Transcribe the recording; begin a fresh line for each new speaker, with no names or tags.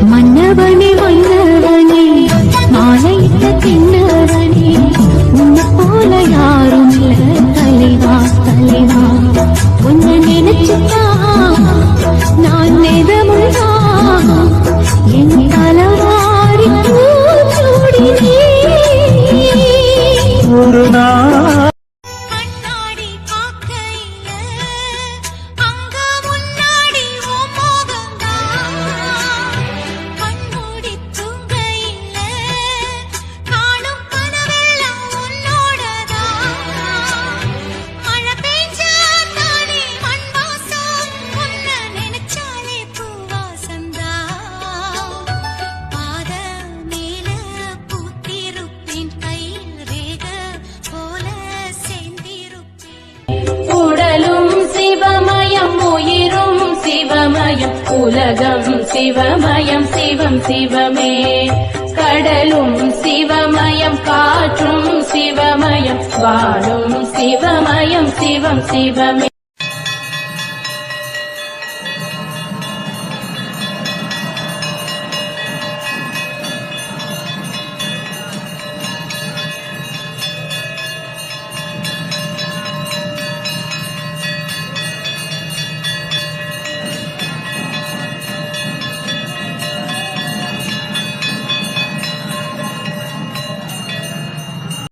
மன்னவனே வந்தவனே மாலையிட்ட தின்னவனே உன்னை போல யாரும் இல்ல தலைவா தலைவா உன்னை நினைச்சுட்டா நான் நிதமுண்டா என் தலவாரி பூச்சூடினே
ஒரு நாள்
உலகம் சிவமயம் சிவம் சிவமே கடலும் சிவமயம் காற்றும் சிவமயம் வாழும் சிவமயம் சிவம் சிவமே